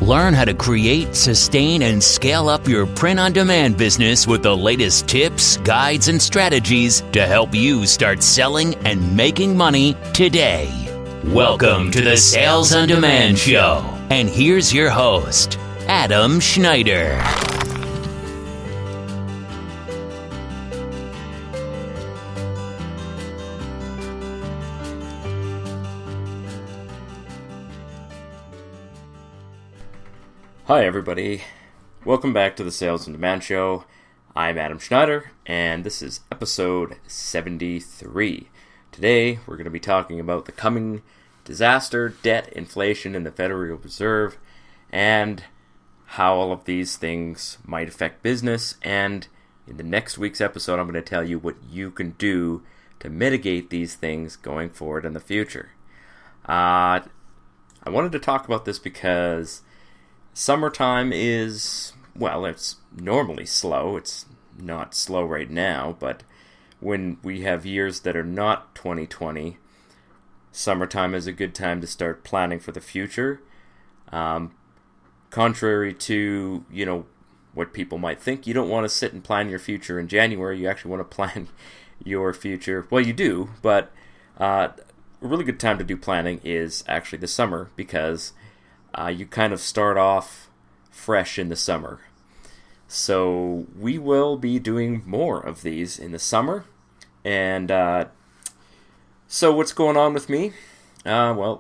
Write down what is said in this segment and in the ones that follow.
Learn how to create, sustain, and scale up your print-on-demand business with the latest tips, guides, and strategies to help you start selling and making money today. Welcome to the Sales on Demand Show. And here's your host, Adam Schneider. Hi everybody, welcome back to the Sales on Demand Show. I'm Adam Schneider, and this is episode 73. Today, we're going to be talking about the coming disaster, debt, inflation, and the Federal Reserve, and how all of these things might affect business. And in the next week's episode, I'm going to tell you what you can do to mitigate these things going forward in the future. I wanted to talk about this because summertime is, well, it's normally slow. It's not slow right now, but when we have years that are not 2020, summertime is a good time to start planning for the future. Contrary to, what people might think, you don't want to sit and plan your future in January. You actually want to plan your future. Well, you do, but a really good time to do planning is actually the summer, because you kind of start off fresh in the summer. So we will be doing more of these in the summer. And so what's going on with me? The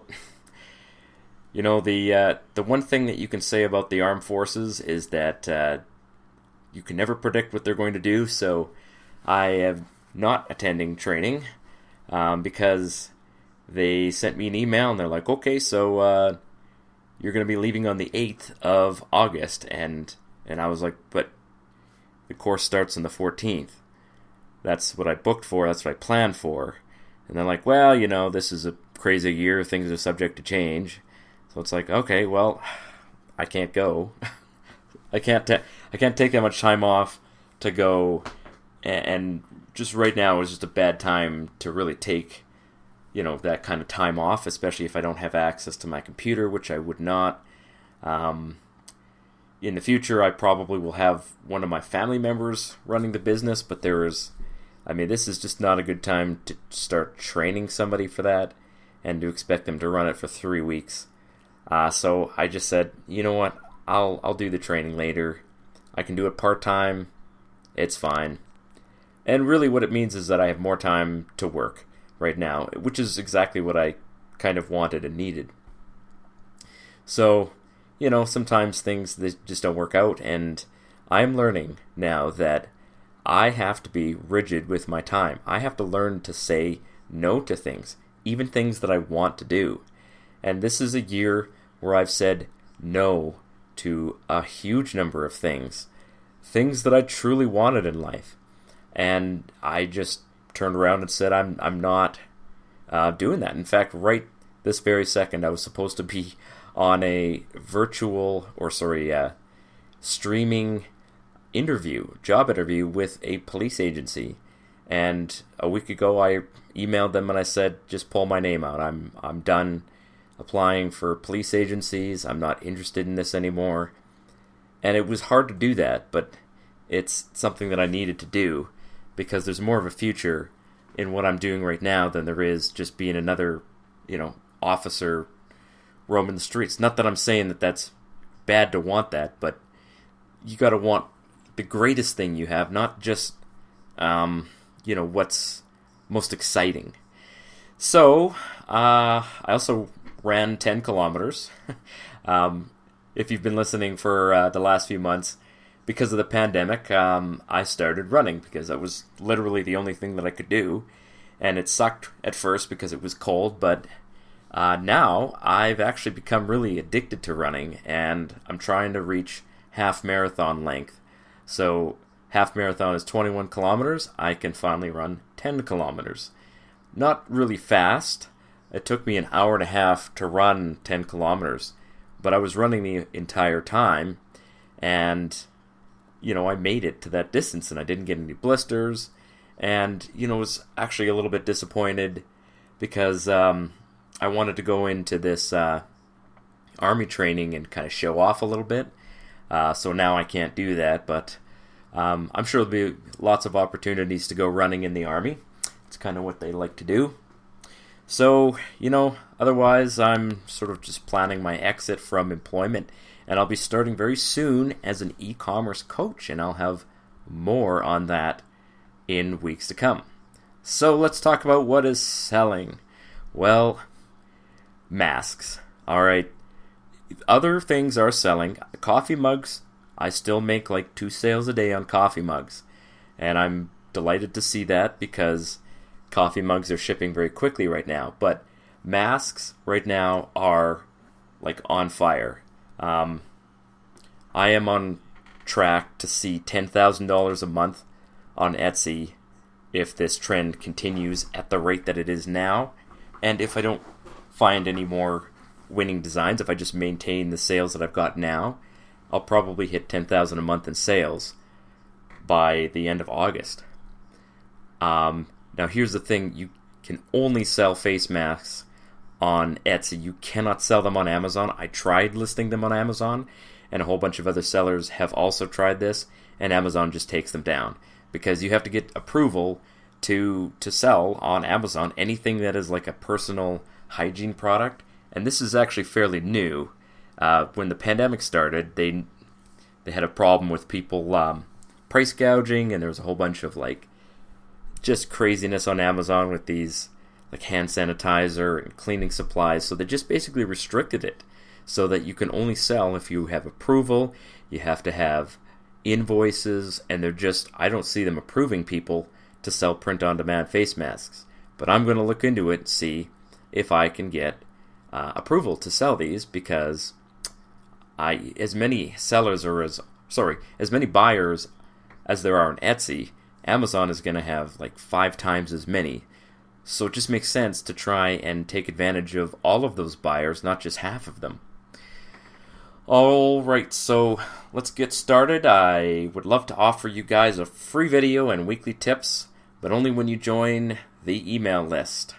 one thing that you can say about the armed forces is that you can never predict what they're going to do. So I am not attending training because they sent me an email and they're like, okay, so you're going to be leaving on the 8th of August. And I was like, but the course starts on the 14th. That's what I booked for. That's what I planned for. And they're like, well, this is a crazy year. Things are subject to change. So it's like, okay, well, I can't go. I can't take that much time off to go. And just right now is just a bad time to really take that kind of time off, especially if I don't have access to my computer, which I would not. In the future, I probably will have one of my family members running the business, but this is just not a good time to start training somebody for that and to expect them to run it for 3 weeks. So I just said, you know what, I'll do the training later. I can do it part-time. It's fine. And really what it means is that I have more time to work right now, which is exactly what I kind of wanted and needed. So, sometimes things that just don't work out, and I'm learning now that I have to be rigid with my time. I have to learn to say no to things, even things that I want to do. And this is a year where I've said no to a huge number of things that I truly wanted in life. And I just turned around and said, I'm not doing that. In fact, right this very second, I was supposed to be on a streaming job interview with a police agency. And a week ago, I emailed them and I said, just pull my name out. I'm done applying for police agencies. I'm not interested in this anymore. And it was hard to do that, but it's something that I needed to do, because there's more of a future in what I'm doing right now than there is just being another, officer roaming the streets. Not that I'm saying that that's bad to want that, but you got to want the greatest thing you have, not just, what's most exciting. So, I also ran 10 kilometers. If you've been listening for the last few months, because of the pandemic, I started running because that was literally the only thing that I could do. And it sucked at first because it was cold, but now I've actually become really addicted to running, and I'm trying to reach half marathon length. So half marathon is 21 kilometers. I can finally run 10 kilometers. Not really fast. It took me an hour and a half to run 10 kilometers, but I was running the entire time, and I made it to that distance, and I didn't get any blisters, and, was actually a little bit disappointed because I wanted to go into this Army training and kind of show off a little bit. So now I can't do that, but I'm sure there'll be lots of opportunities to go running in the Army. It's kind of what they like to do. So, otherwise I'm sort of just planning my exit from employment, and I'll be starting very soon as an e-commerce coach, and I'll have more on that in weeks to come. So let's talk about what is selling. Well, masks. All right. Other things are selling. Coffee mugs, I still make like 2 sales a day on coffee mugs, and I'm delighted to see that because coffee mugs are shipping very quickly right now. But masks right now are like on fire. I am on track to see $10,000 a month on Etsy if this trend continues at the rate that it is now, and if I don't find any more winning designs, if I just maintain the sales that I've got now, I'll probably hit $10,000 a month in sales by the end of August. Now here's the thing, you can only sell face masks on Etsy. You cannot sell them on Amazon. I tried listing them on Amazon, and a whole bunch of other sellers have also tried this, and Amazon just takes them down because you have to get approval to sell on Amazon anything that is like a personal hygiene product. And this is actually fairly new. When the pandemic started, they had a problem with people price gouging, and there was a whole bunch of like just craziness on Amazon with these like hand sanitizer and cleaning supplies. So they just basically restricted it so that you can only sell if you have approval. You have to have invoices, and I don't see them approving people to sell print-on-demand face masks. But I'm going to look into it and see if I can get approval to sell these, because as many buyers as there are on Etsy, Amazon is going to have like 5 times as many. So it just makes sense to try and take advantage of all of those buyers, not just half of them. Alright, so let's get started. I would love to offer you guys a free video and weekly tips, but only when you join the email list.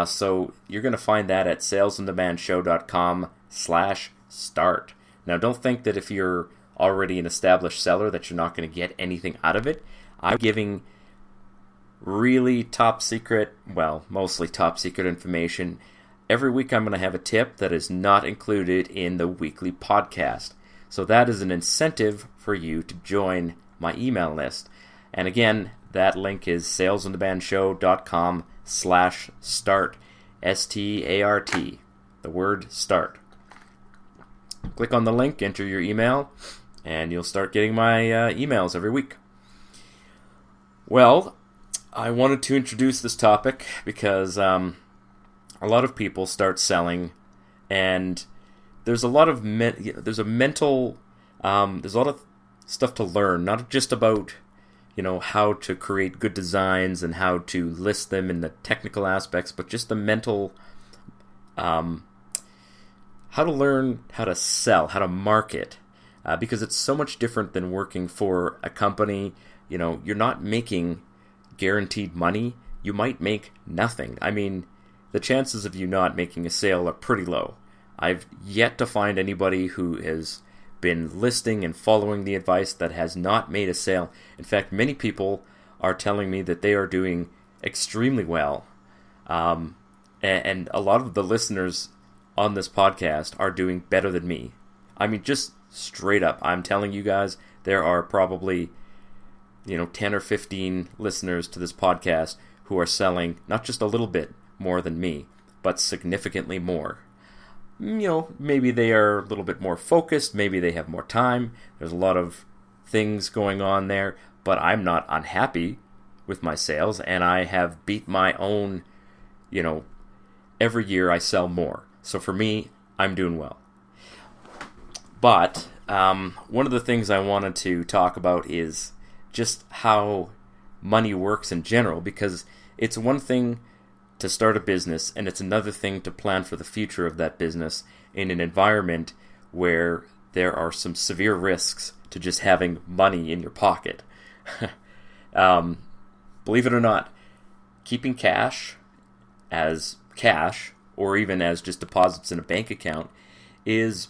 So you're going to find that at salesondemandshow.com/start. Now don't think that if you're already an established seller that you're not going to get anything out of it. I'm giving really top secret, well, mostly top secret information. Every week I'm going to have a tip that is not included in the weekly podcast. So that is an incentive for you to join my email list. And again, that link is salesondemandshow.com/start. START. The word start. Click on the link, enter your email, and you'll start getting my emails every week. Well, I wanted to introduce this topic because a lot of people start selling, and there's a lot of there's a lot of stuff to learn, not just about how to create good designs and how to list them in the technical aspects, but just the mental, how to learn how to sell, how to market, because it's so much different than working for a company. You're not making guaranteed money. You might make nothing. I mean, the chances of you not making a sale are pretty low. I've yet to find anybody who has been listing and following the advice that has not made a sale. In fact, many people are telling me that they are doing extremely well. And a lot of the listeners on this podcast are doing better than me. I mean, just straight up, I'm telling you guys, there are probably 10 or 15 listeners to this podcast who are selling not just a little bit more than me, but significantly more. Maybe they are a little bit more focused, maybe they have more time, there's a lot of things going on there, but I'm not unhappy with my sales, and I have beat my own, every year I sell more. So for me, I'm doing well. But one of the things I wanted to talk about is just how money works in general, because it's one thing to start a business, and it's another thing to plan for the future of that business in an environment where there are some severe risks to just having money in your pocket. Believe it or not, keeping cash as cash, or even as just deposits in a bank account, is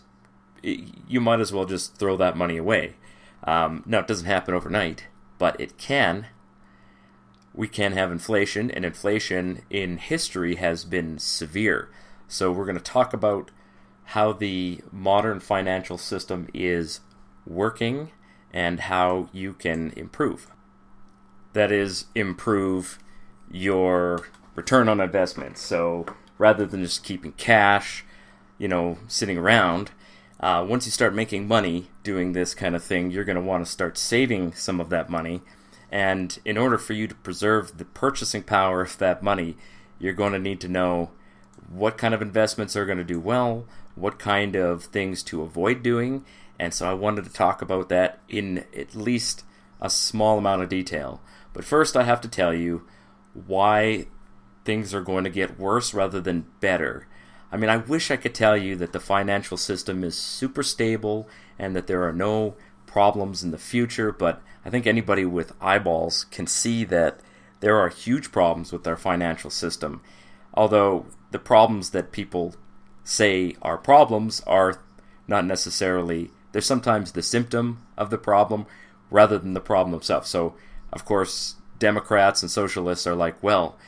you might as well just throw that money away. Now, it doesn't happen overnight, but it can. We can have inflation, and inflation in history has been severe. So we're going to talk about how the modern financial system is working and how you can improve. That is, improve your return on investment. So rather than just keeping cash, sitting around, once you start making money doing this kind of thing, you're going to want to start saving some of that money. And in order for you to preserve the purchasing power of that money, you're going to need to know what kind of investments are going to do well, what kind of things to avoid doing. And so I wanted to talk about that in at least a small amount of detail. But first I have to tell you why things are going to get worse rather than better. I mean, I wish I could tell you that the financial system is super stable and that there are no problems in the future, but I think anybody with eyeballs can see that there are huge problems with our financial system. Although the problems that people say are problems are not necessarily, they're sometimes the symptom of the problem rather than the problem itself. So, of course, Democrats and socialists are like, well,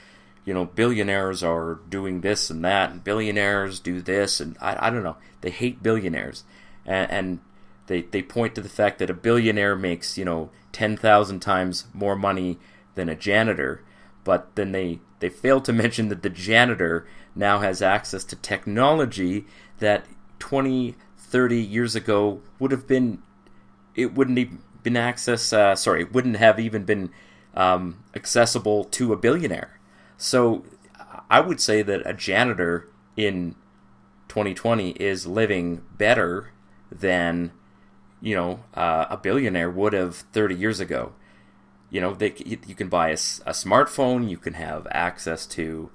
billionaires are doing this and that, and billionaires do this, and I don't know. They hate billionaires. And they point to the fact that a billionaire makes, 10,000 times more money than a janitor, but then they fail to mention that the janitor now has access to technology that 20, 30 years ago would have been, it wouldn't have been it wouldn't have even been accessible to a billionaire. So I would say that a janitor in 2020 is living better than a billionaire would have 30 years ago. You can buy a smartphone, you can have access to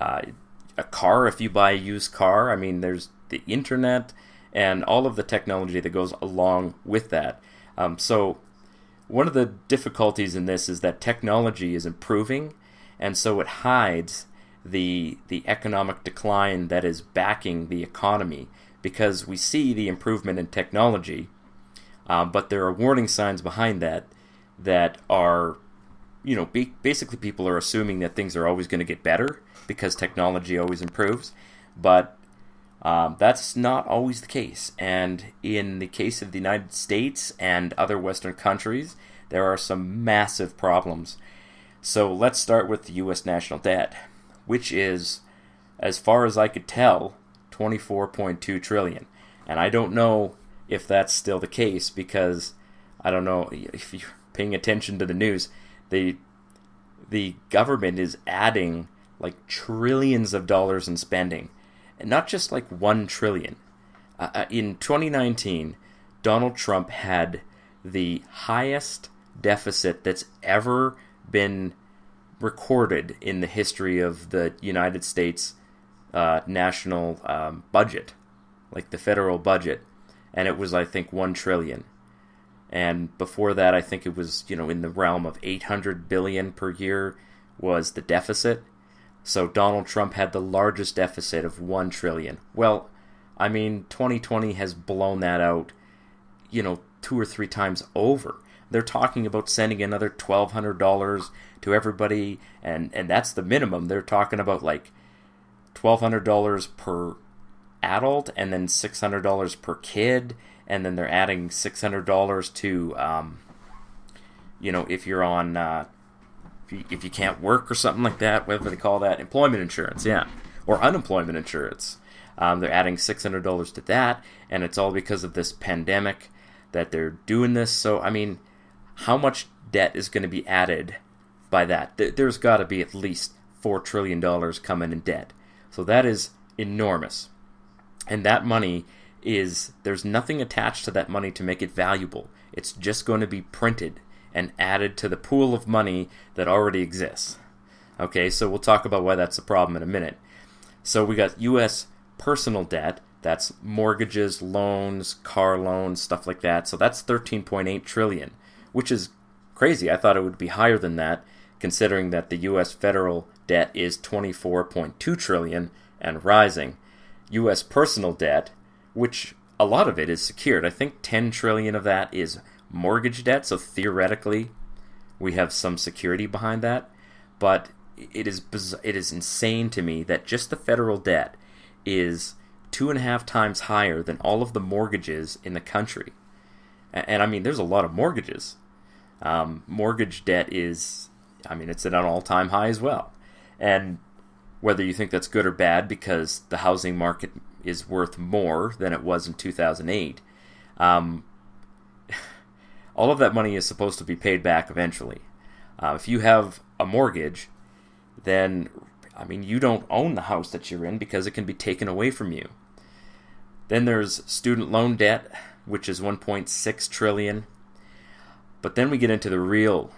a car if you buy a used car. I mean, there's the internet and all of the technology that goes along with that. So one of the difficulties in this is that technology is improving, and so it hides the economic decline that is backing the economy, because we see the improvement in technology, but there are warning signs behind that are, basically people are assuming that things are always going to get better because technology always improves, but that's not always the case. And in the case of the United States and other Western countries, there are some massive problems. So let's start with the U.S. national debt, which is, as far as I could tell, $24.2 trillion. And I don't know if that's still the case, because I don't know if you're paying attention to the news, the government is adding like trillions of dollars in spending, and not just like 1 trillion. In 2019, Donald Trump had the highest deficit that's ever been recorded in the history of the United States national budget, like the federal budget, and it was, I think, 1 trillion. And before that, I think it was, in the realm of 800 billion per year was the deficit. So Donald Trump had the largest deficit of 1 trillion. Well, I mean, 2020 has blown that out, 2 or 3 times over. They're talking about sending another $1,200 to everybody, and that's the minimum. They're talking about like $1,200 per adult, and then $600 per kid, and then they're adding $600 to, if you're on, if you can't work or something like that, whatever they call that, employment insurance, yeah, or unemployment insurance. They're adding $600 to that, and it's all because of this pandemic that they're doing this. So, I mean, how much debt is going to be added by that? There's got to be at least $4 trillion coming in debt. So that is enormous. And that money there's nothing attached to that money to make it valuable. It's just going to be printed and added to the pool of money that already exists. Okay, so we'll talk about why that's a problem in a minute. So we got U.S. personal debt. That's mortgages, loans, car loans, stuff like that. So that's $13.8 trillion, which is crazy. I thought it would be higher than that, considering that the U.S. federal debt is $24.2 trillion and rising. U.S. personal debt, which a lot of it is secured. I think 10 trillion of that is mortgage debt, so theoretically we have some security behind that. But it is insane to me that just the federal debt is 2.5 times higher than all of the mortgages in the country. And I mean, there's a lot of mortgages. Mortgage debt is, I mean, it's at an all-time high as well. And whether you think that's good or bad because the housing market is worth more than it was in 2008, all of that money is supposed to be paid back eventually. If you have a mortgage, then, I mean, you don't own the house that you're in because it can be taken away from you. Then there's student loan debt, which is 1.6 trillion. But then we get into the real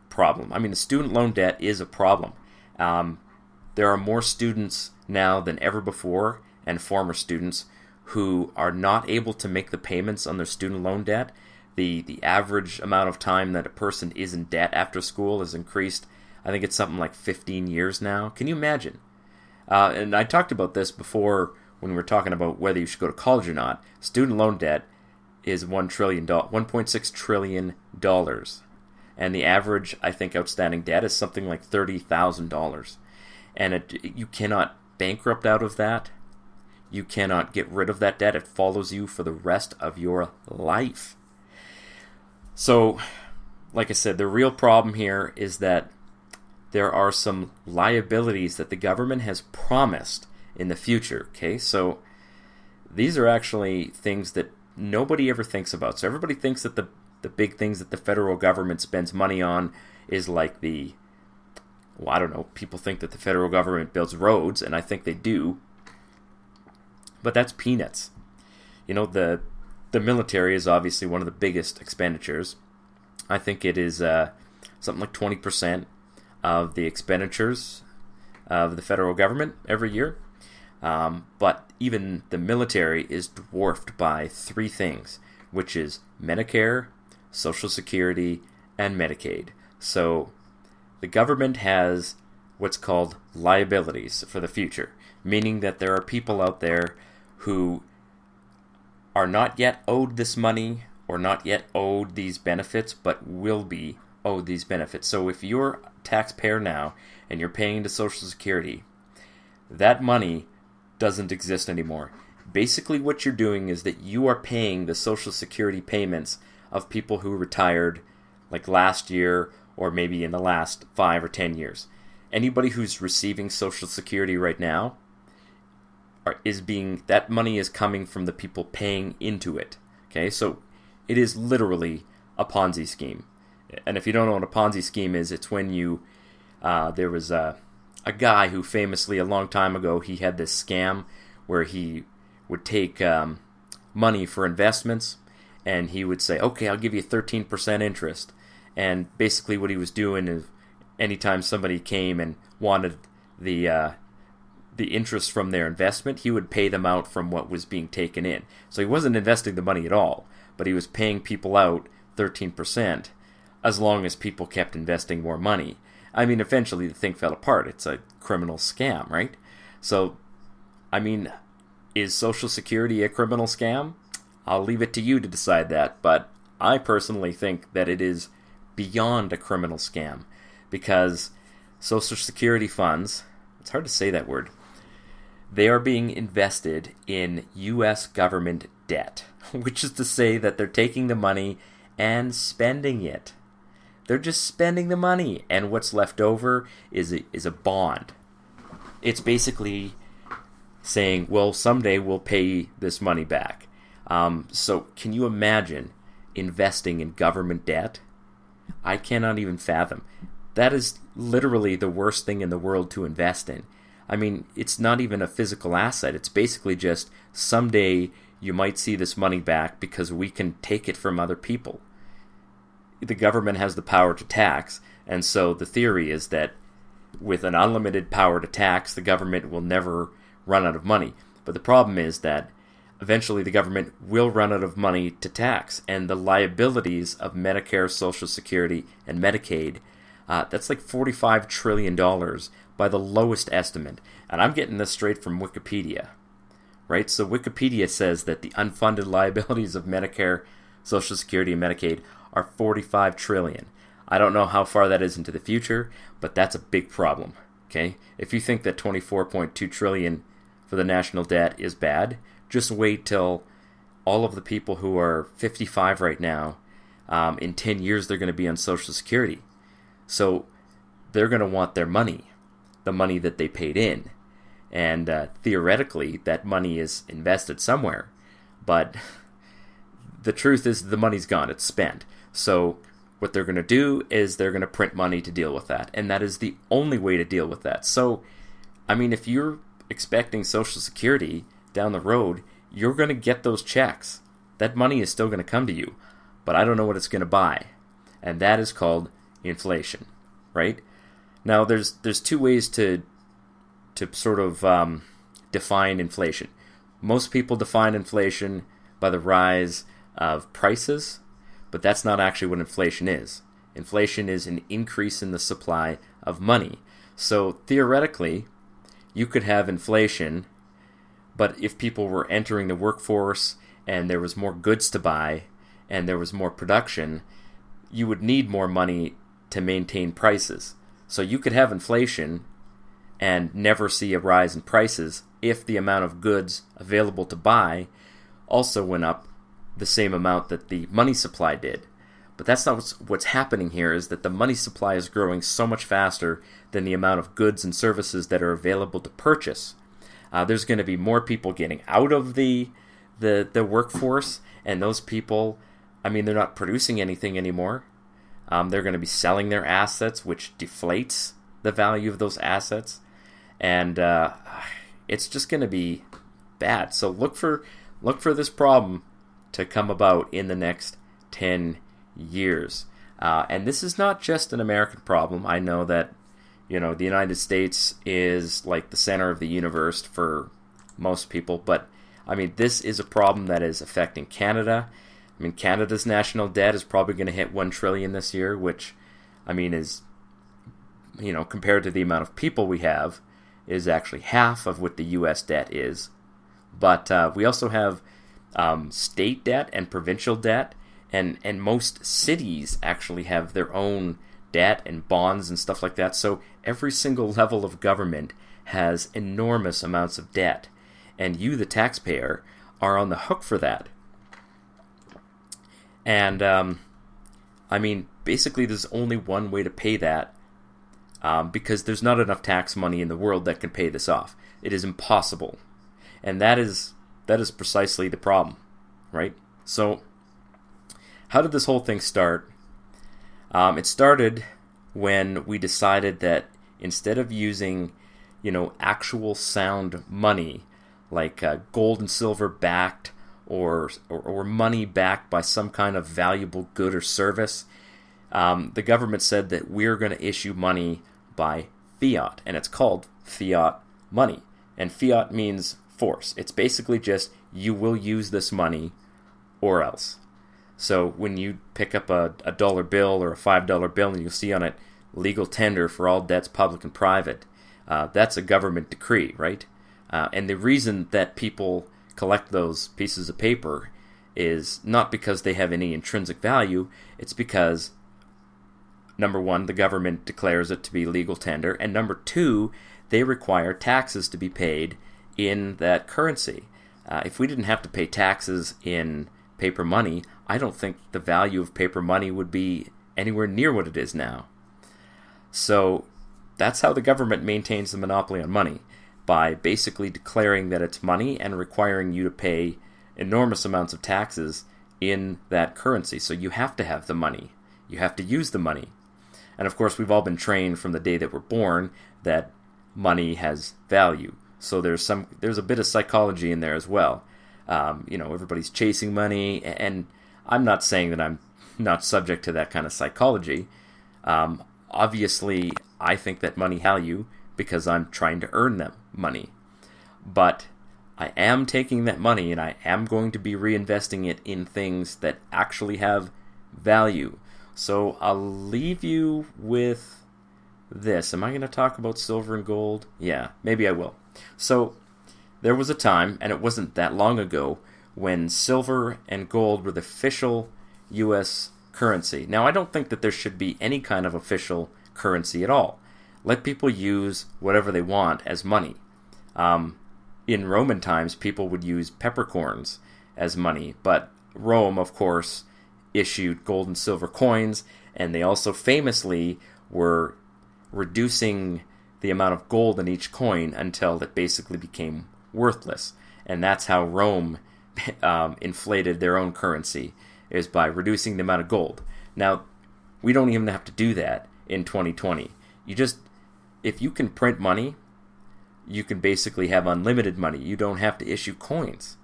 problem. I mean, the student loan debt is a problem. There are more students now than ever before, and former students, who are not able to make the payments on their student loan debt. The average amount of time that a person is in debt after school has increased. I think it's something like 15 years now. Can you imagine? And I talked about this before when we were talking about whether you should go to college or not. Student loan debt is $1.6 trillion. And the average, I think, outstanding debt is something like $30,000. And you cannot bankrupt out of that. You cannot get rid of that debt. It follows you for the rest of your life. So, like I said, the real problem here is that there are some liabilities that the government has promised in the future. Okay, so these are actually things that nobody ever thinks about. So everybody thinks that the big things that the federal government spends money on is like I don't know, people think that the federal government builds roads, and I think they do. But that's peanuts. You know, the military is obviously one of the biggest expenditures. I think it is something like 20% of the expenditures of the federal government every year. But even the military is dwarfed by 3 things, which is Medicare, Social Security, and Medicaid. So the government has what's called liabilities for the future, meaning that there are people out there who are not yet owed this money or not yet owed these benefits, but will be owed these benefits. So if you're a taxpayer now and you're paying into Social Security, that money doesn't exist anymore. Basically what you're doing is that you are paying the Social Security payments of people who retired like last year or maybe in the last 5 or 10 years. Anybody who's receiving Social Security right now that money is coming from the people paying into it. Okay, so it is literally a Ponzi scheme. And if you don't know what a Ponzi scheme is, it's when there was a guy who famously a long time ago, he had this scam where he would take money for investments and he would say, okay, I'll give you 13% interest. And basically what he was doing is anytime somebody came and wanted the interest from their investment, he would pay them out from what was being taken in. So he wasn't investing the money at all, but he was paying people out 13% as long as people kept investing more money. I mean, eventually the thing fell apart. It's a criminal scam, right? So, I mean, is Social Security a criminal scam? I'll leave it to you to decide that, but I personally think that it is beyond a criminal scam because Social Security funds, it's hard to say that word, they are being invested in U.S. government debt, which is to say that they're taking the money and spending it. They're just spending the money, and what's left over is a bond. It's basically saying, well, someday we'll pay this money back. So can you imagine investing in government debt? I cannot even fathom. That is literally the worst thing in the world to invest in. I mean, it's not even a physical asset. It's basically just someday you might see this money back because we can take it from other people. The government has the power to tax, and so the theory is that with an unlimited power to tax, the government will never run out of money. But the problem is that eventually the government will run out of money to tax, and the liabilities of Medicare, Social Security, and Medicaid, that's like $45 trillion by the lowest estimate. And I'm getting this straight from Wikipedia. right? So Wikipedia says that the unfunded liabilities of Medicare, Social Security, and Medicaid are 45 trillion. I don't know how far that is into the future, but that's a big problem, okay? If you think that 24.2 trillion for the national debt is bad, just wait till all of the people who are 55 right now, in 10 years they're going to be on Social Security. So they're going to want their money, the money that they paid in. And theoretically, that money is invested somewhere. But the truth is the money's gone. It's spent. So what they're going to do is they're going to print money to deal with that. And that is the only way to deal with that. So, I mean, if you're expecting Social Security down the road, you're going to get those checks. That money is still going to come to you. But I don't know what it's going to buy. And that is called inflation, right? Now, there's two ways to sort of define inflation. Most people define inflation by the rise of prices, but that's not actually what inflation is. Inflation is an increase in the supply of money. So theoretically, you could have inflation, but if people were entering the workforce and there was more goods to buy and there was more production, you would need more money to maintain prices. So you could have inflation and never see a rise in prices if the amount of goods available to buy also went up the same amount that the money supply did. But that's not what's happening here, is that the money supply is growing so much faster than the amount of goods and services that are available to purchase. There's going to be more people getting out of the workforce, and those people, I mean, they're not producing anything anymore. They're going to be selling their assets, which deflates the value of those assets. And it's just going to be bad. So look for this problem to come about in the next 10 years. And this is not just an American problem. I know that, the United States is like the center of the universe for most people. But, I mean, this is a problem that is affecting Canada. I mean, Canada's national debt is probably going to hit $1 trillion this year, which, I mean, is, compared to the amount of people we have, is actually half of what the U.S. debt is. But we also have state debt and provincial debt, and most cities actually have their own debt and bonds and stuff like that. So every single level of government has enormous amounts of debt, and you, the taxpayer, are on the hook for that. And, I mean, basically there's only one way to pay that, because there's not enough tax money in the world that can pay this off. It is impossible. And that is precisely the problem, right? So, how did this whole thing start? It started when we decided that instead of using, actual sound money, like gold and silver backed, or money backed by some kind of valuable good or service, the government said that we're going to issue money by fiat, and it's called fiat money. And fiat means force. It's basically just, you will use this money or else. So when you pick up a dollar bill or a $5 bill and you'll see on it, legal tender for all debts public and private, that's a government decree, right? And the reason that people collect those pieces of paper is not because they have any intrinsic value. It's because, number one, the government declares it to be legal tender, and number two, they require taxes to be paid in that currency. If we didn't have to pay taxes in paper money, I don't think the value of paper money would be anywhere near what it is now. So that's how the government maintains the monopoly on money, by basically declaring that it's money and requiring you to pay enormous amounts of taxes in that currency. So you have to have the money. You have to use the money. And of course, we've all been trained from the day that we're born that money has value. So there's a bit of psychology in there as well. Everybody's chasing money, and I'm not saying that I'm not subject to that kind of psychology. Obviously, I think that money has value because I'm trying to earn that money. But I am taking that money and I am going to be reinvesting it in things that actually have value. So I'll leave you with this. Am I going to talk about silver and gold? Yeah, maybe I will. So there was a time, and it wasn't that long ago, when silver and gold were the official U.S. currency. Now, I don't think that there should be any kind of official currency at all. Let people use whatever they want as money. In Roman times, people would use peppercorns as money, but Rome, of course, issued gold and silver coins, and they also famously were reducing the amount of gold in each coin until it basically became worthless. And that's how Rome inflated their own currency, is by reducing the amount of gold. Now, we don't even have to do that in 2020. If you can print money, you can basically have unlimited money. You don't have to issue coins.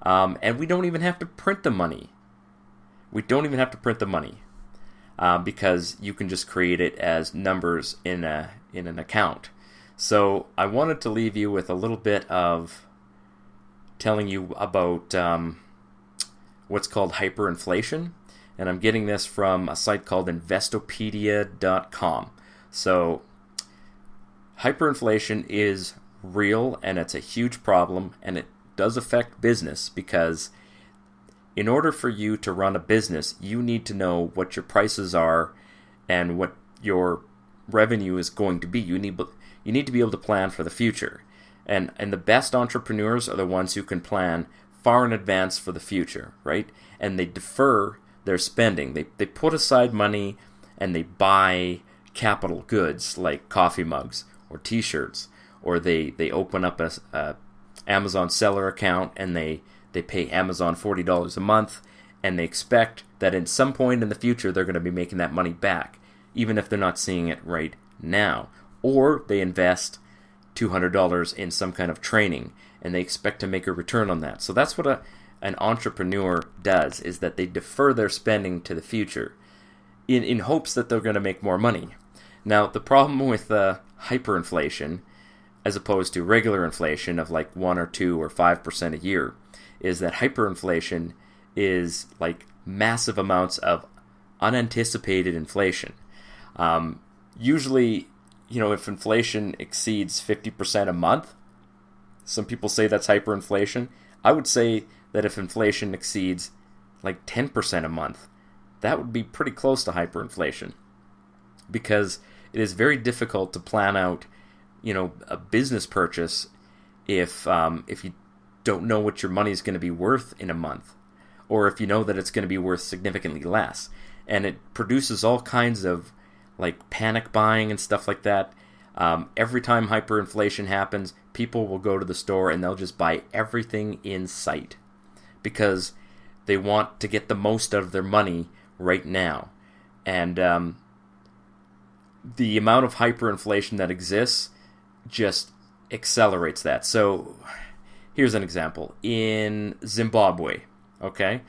And we don't even have to print the money. Because you can just create it as numbers in an account. So I wanted to leave you with a little bit of telling you about what's called hyperinflation. And I'm getting this from a site called Investopedia.com. So hyperinflation is real, and it's a huge problem, and it does affect business, because in order for you to run a business, you need to know what your prices are and what your revenue is going to be. You need to be able to plan for the future. And the best entrepreneurs are the ones who can plan far in advance for the future, right? And they defer their spending. They put aside money and they buy capital goods like coffee mugs or t-shirts, or they open up a Amazon seller account and they pay Amazon $40 a month, and they expect that at some point in the future they're going to be making that money back, even if they're not seeing it right now. Or they invest $200 in some kind of training, and they expect to make a return on that. So that's what an entrepreneur does, is that they defer their spending to the future in hopes that they're going to make more money. Now, the problem with hyperinflation, as opposed to regular inflation of like 1 or 2 or 5% a year, is that hyperinflation is like massive amounts of unanticipated inflation. Usually, if inflation exceeds 50% a month, some people say that's hyperinflation. I would say that if inflation exceeds like 10% a month, that would be pretty close to hyperinflation, because it is very difficult to plan out, a business purchase if you don't know what your money is going to be worth in a month, or if you know that it's going to be worth significantly less. And it produces all kinds of like panic buying and stuff like that. Every time hyperinflation happens, people will go to the store and they'll just buy everything in sight, because they want to get the most out of their money right now. And the amount of hyperinflation that exists just accelerates that. So here's an example. In Zimbabwe, okay,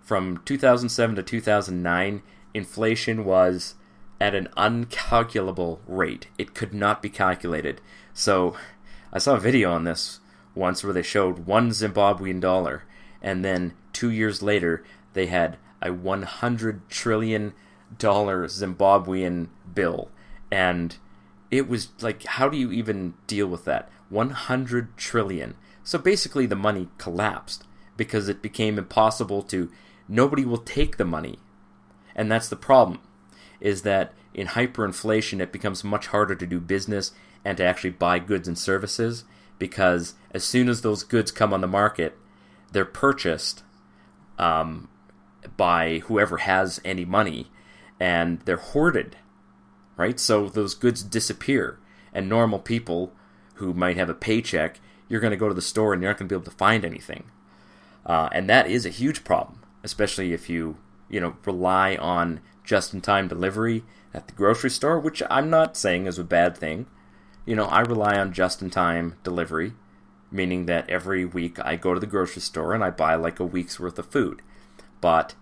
from 2007 to 2009, inflation was at an uncalculable rate. It could not be calculated. So I saw a video on this once where they showed one Zimbabwean dollar, and then 2 years later they had a $100 trillion Zimbabwean bill. And it was like, how do you even deal with that? 100 trillion. So basically the money collapsed, because it became impossible nobody will take the money. And that's the problem, is that in hyperinflation it becomes much harder to do business and to actually buy goods and services, because as soon as those goods come on the market, they're purchased by whoever has any money, and they're hoarded, right? So those goods disappear, and normal people who might have a paycheck, you're going to go to the store and you're not going to be able to find anything. And that is a huge problem, especially if you rely on just-in-time delivery at the grocery store, which I'm not saying is a bad thing. I rely on just-in-time delivery, meaning that every week I go to the grocery store and I buy like a week's worth of food. But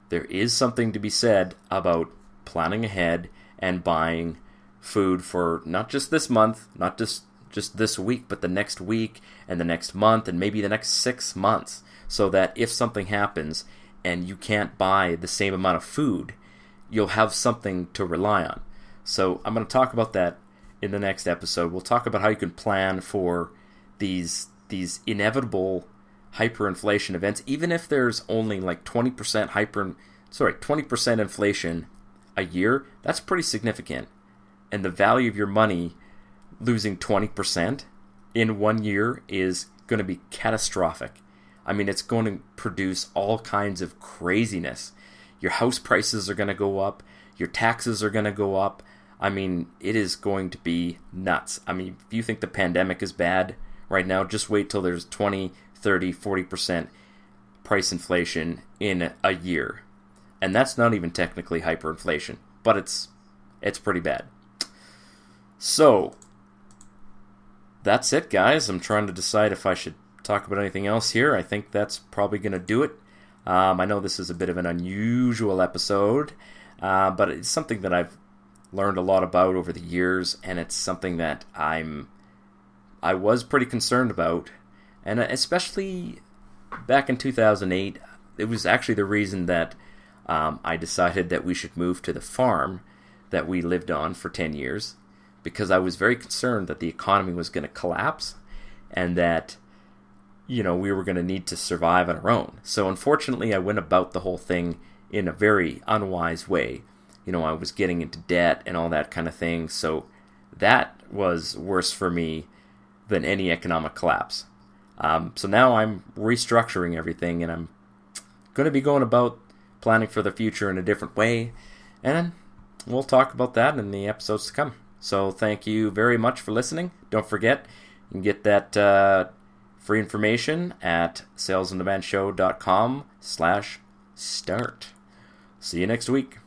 there is something to be said about planning ahead and buying food for not just this month, not just this week, but the next week and the next month and maybe the next 6 months, so that if something happens and you can't buy the same amount of food, you'll have something to rely on. So I'm going to talk about that in the next episode. We'll talk about how you can plan for these these inevitable hyperinflation events, even if there's only like 20% inflation a year, that's pretty significant. And the value of your money losing 20% in 1 year is going to be catastrophic. I mean, it's going to produce all kinds of craziness. Your house prices are going to go up. Your taxes are going to go up. I mean, it is going to be nuts. I mean, if you think the pandemic is bad right now, just wait till there's 20, 30, 40% price inflation in a year. And that's not even technically hyperinflation, but it's pretty bad. So, that's it, guys. I'm trying to decide if I should talk about anything else here. I think that's probably going to do it. I know this is a bit of an unusual episode, but it's something that I've learned a lot about over the years, and it's something that I was pretty concerned about. And especially back in 2008, it was actually the reason that I decided that we should move to the farm that we lived on for 10 years, because I was very concerned that the economy was going to collapse and that, we were going to need to survive on our own. So unfortunately, I went about the whole thing in a very unwise way. I was getting into debt and all that kind of thing. So that was worse for me than any economic collapse. So now I'm restructuring everything, and I'm going to be going about planning for the future in a different way. And we'll talk about that in the episodes to come. So thank you very much for listening. Don't forget, you can get that free information at salesondemandshow.com/start. See you next week.